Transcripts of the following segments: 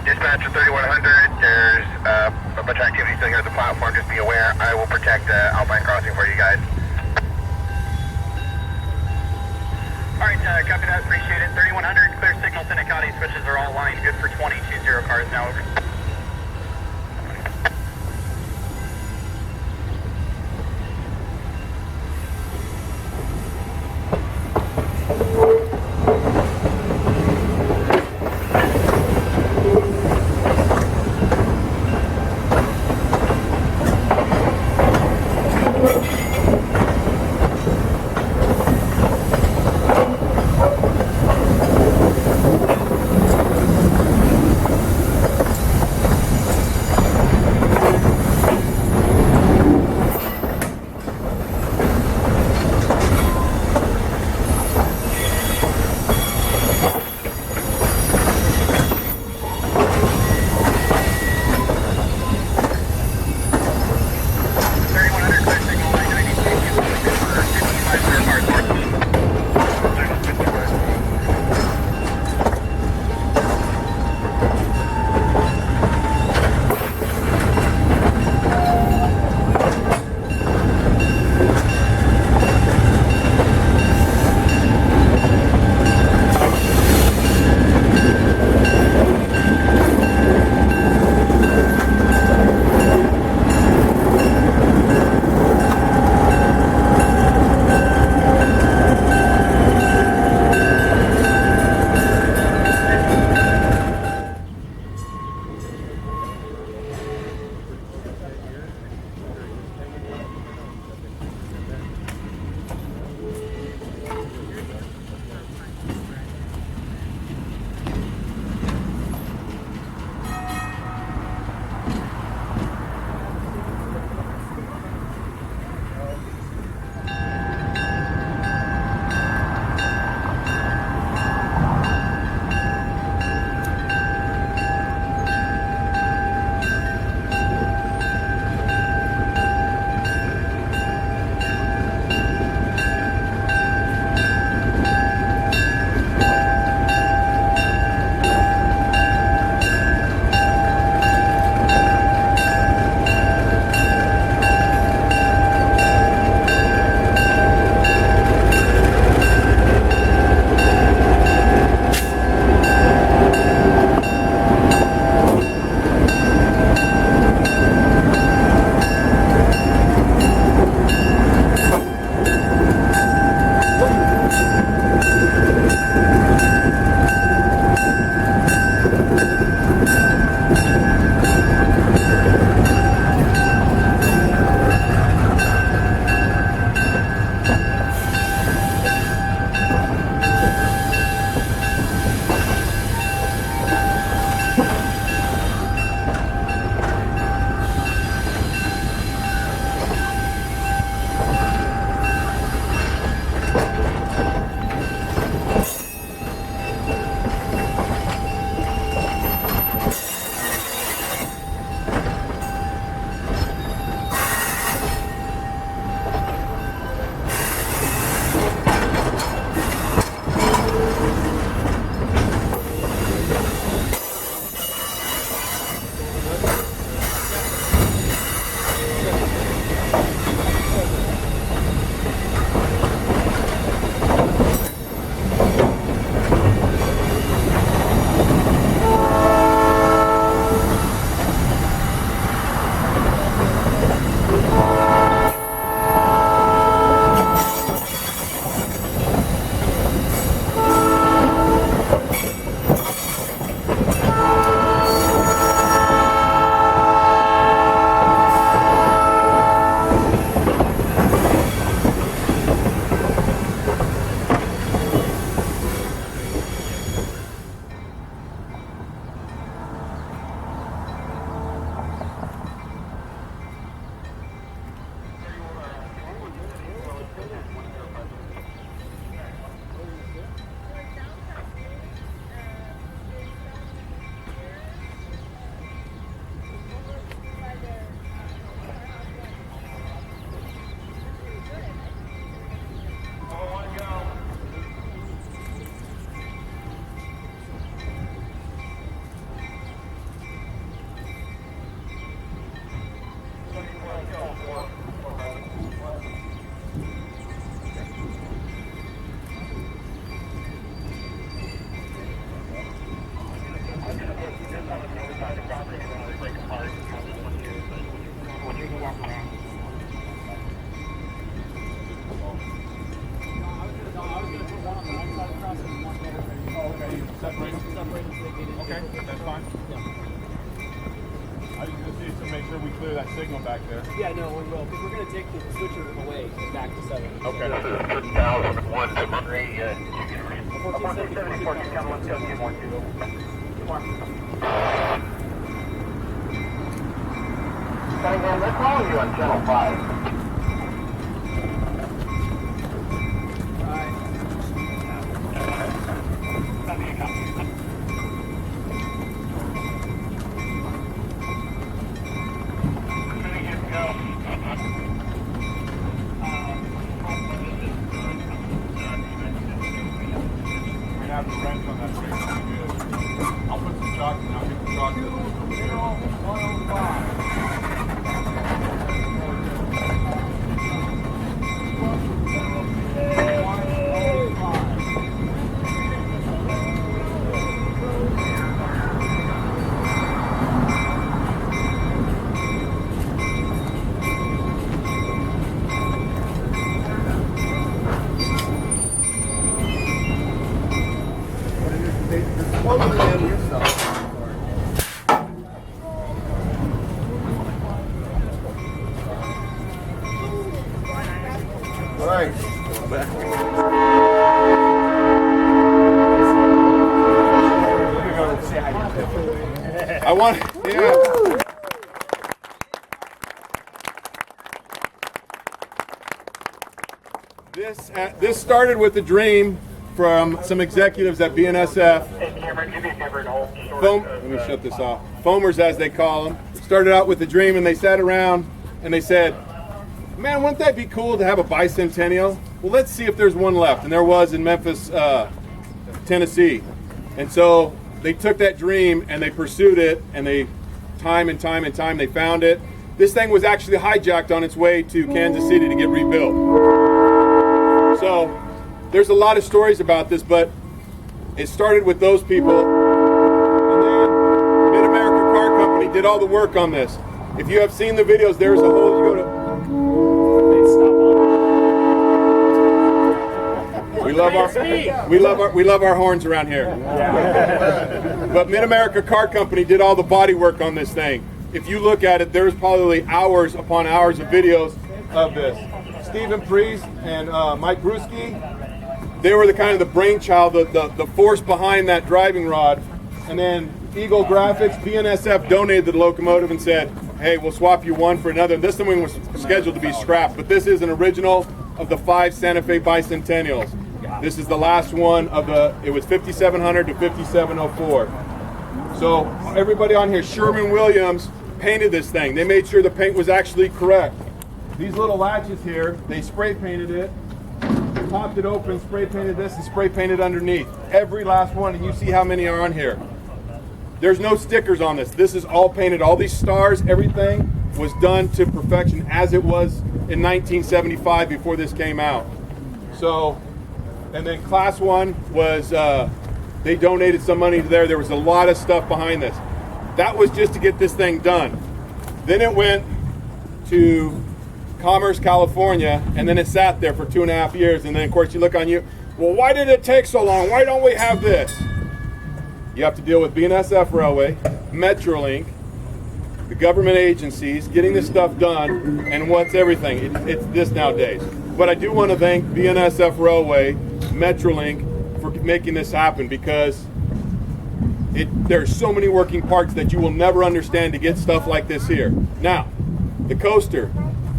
Dispatcher 3100, there's a bunch of activity still here at the platform, just be aware. I will protect Alpine Crossing for you guys. Alright, copy that, appreciate it. 3100, clear signal, Sinicati switches are all lined, good for 2020 cars now, over. separated so they get in. Okay, that's fine. Yeah. I was going to see to make sure we clear that signal back there. Yeah, no, we will, because we're going to take the switcher away back to 7. Okay. 1001 to Monterey, you can read. 1470, 1470, come on, 1712. Cunningham, they're calling you on channel 5. Have the wrench on that thing. I'll put some chalk and I'll get the chalk. 105. All right. I want, yeah. This started with a dream from some executives at BNSF. Let me shut this off. Foamers, as they call them. Started out with a dream, and they sat around and they said, man, wouldn't that be cool to have a bicentennial? Well, let's see if there's one left. And there was in Memphis, Tennessee. And so they took that dream and they pursued it, and they time and time they found it. This thing was actually hijacked on its way to Kansas City to get rebuilt. So there's a lot of stories about this, but it started with those people. And then Mid-America Car Company did all the work on this. If you have seen the videos, there's a whole, you go to, we love our horns around here. But Mid-America Car Company did all the body work on this thing. If you look at it, there's probably hours upon hours of videos of this. Stephen Priest and Mike Bruschi, they were the kind of the brainchild, the force behind that driving rod. And then Eagle Graphics, BNSF donated the locomotive and said, hey, we'll swap you one for another. This thing was scheduled to be scrapped, but this is an original of the 5 Santa Fe bicentennials. This is the last one of the, it was 5700 to 5704. So everybody on here, Sherwin-Williams painted this thing. They made sure the paint was actually correct. These little latches here, they spray painted it, popped it open, spray painted this, and spray painted underneath. Every last one, and you see how many are on here. There's no stickers on this. This is all painted. All these stars, everything was done to perfection as it was in 1975 before this came out. So, and then class 1 was, they donated some money to there. There was a lot of stuff behind this. That was just to get this thing done. Then it went to Commerce, California, and then it sat there for 2.5 years. And then, of course, you look on you, well, why did it take so long? Why don't we have this? You have to deal with BNSF Railway, Metrolink, the government agencies, getting this stuff done, and what's everything. It's this nowadays. But I do want to thank BNSF Railway, Metrolink, for making this happen, because there's so many working parts that you will never understand to get stuff like this here. Now, the coaster,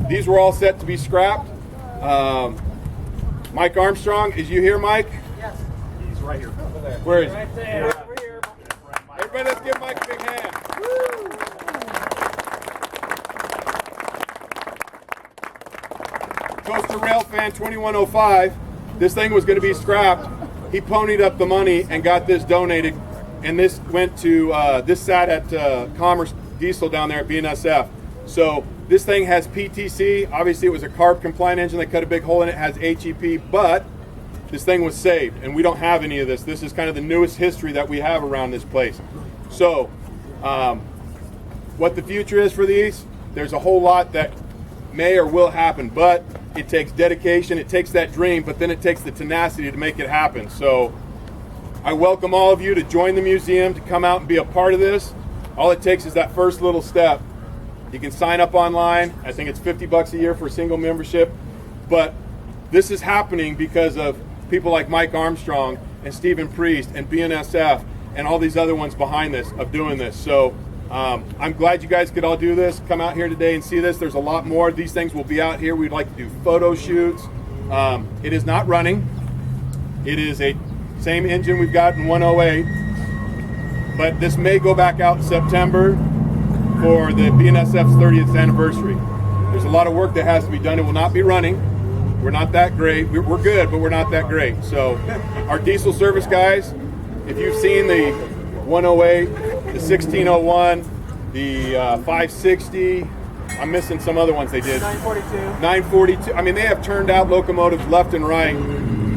these were all set to be scrapped. Mike Armstrong, is you here, Mike? Yes. He's right here. Over there. Where is he? Right there. Over here. Everybody, let's give Mike a big hand. Woo! Coaster Railfan 2105. This thing was going to be scrapped. He ponied up the money and got this donated, and this went to this sat at Commerce Diesel down there at BNSF. So this thing has PTC. Obviously, it was a CARB compliant engine. They cut a big hole in it. It has HEP, but this thing was saved, and we don't have any of this. This is kind of the newest history that we have around this place. So what the future is for these, there's a whole lot that may or will happen, but it takes dedication, it takes that dream, but then it takes the tenacity to make it happen. So I welcome all of you to join the museum, to come out and be a part of this. All it takes is that first little step. You can sign up online. I think it's $50 a year for a single membership. But this is happening because of people like Mike Armstrong and Stephen Priest and BNSF and all these other ones behind this, of doing this. So I'm glad you guys could all do this. Come out here today and see this. There's a lot more. These things will be out here. We'd like to do photo shoots. It is not running. It is a same engine we've got in 108. But this may go back out in September for the BNSF's 30th anniversary. There's a lot of work that has to be done. It will not be running. We're not that great. We're good, but we're not that great. So our diesel service guys, if you've seen the 108, the 1601, the 560, I'm missing some other ones they did. 942. I mean, they have turned out locomotives left and right.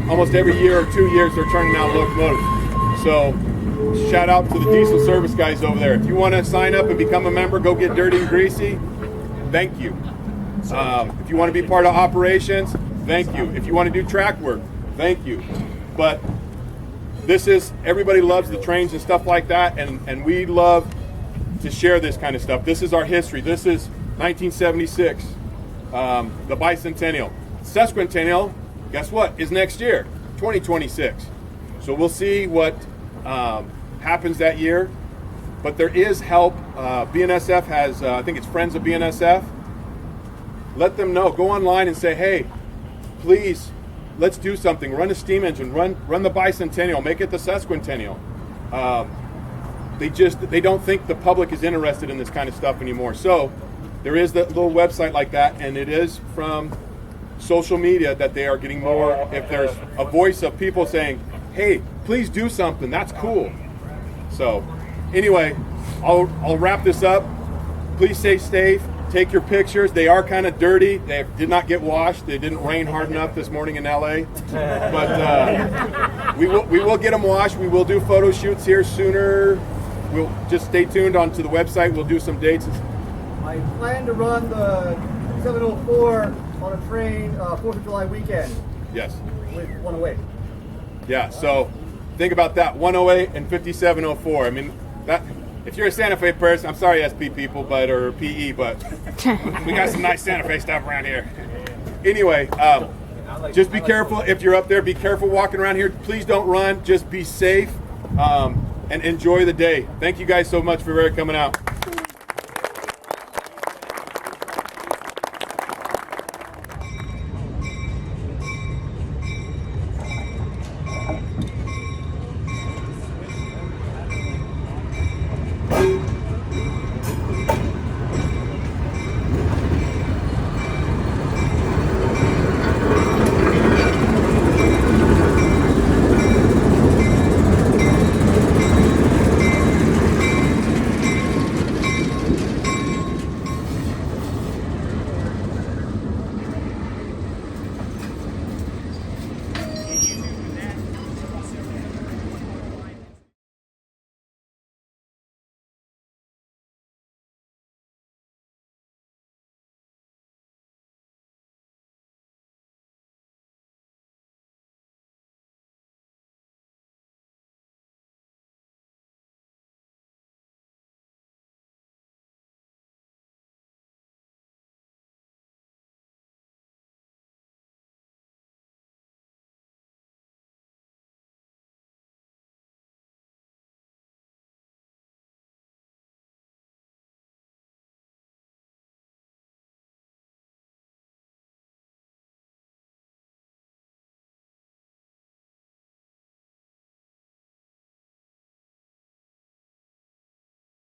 Almost every year or 2 years, they're turning out locomotives. So shout out to the diesel service guys over there. If you want to sign up and become a member, go get dirty and greasy, thank you. If you want to be part of operations, thank you. If you want to do track work, thank you. But this is, everybody loves the trains and stuff like that, and we love to share this kind of stuff. This is our history. This is 1976, the bicentennial. Sesquicentennial, guess what, is next year, 2026. So we'll see what happens that year. But there is help. BNSF has, I think it's Friends of BNSF. Let them know. Go online and say, hey, please, let's do something. Run a steam engine. Run the bicentennial. Make it the sesquicentennial. They don't think the public is interested in this kind of stuff anymore. So there is that little website like that, and it is from social media that they are getting more. If there's a voice of people saying, hey, please do something, that's cool. So anyway, I'll wrap this up. Please stay safe. Take your pictures. They are kind of dirty. They did not get washed. They didn't rain hard enough this morning in LA. But we will get them washed. We will do photo shoots here sooner. We'll just stay tuned onto the website. We'll do some dates. I plan to run the 704 on a train 4th of July weekend. Yes. With 108. Yeah, so think about that. 108 and 5704. I mean, that. If you're a Santa Fe person, I'm sorry SP people, or PE, but we got some nice Santa Fe stuff around here. Anyway, just be careful if you're up there. Be careful walking around here. Please don't run. Just be safe and enjoy the day. Thank you guys so much for coming out.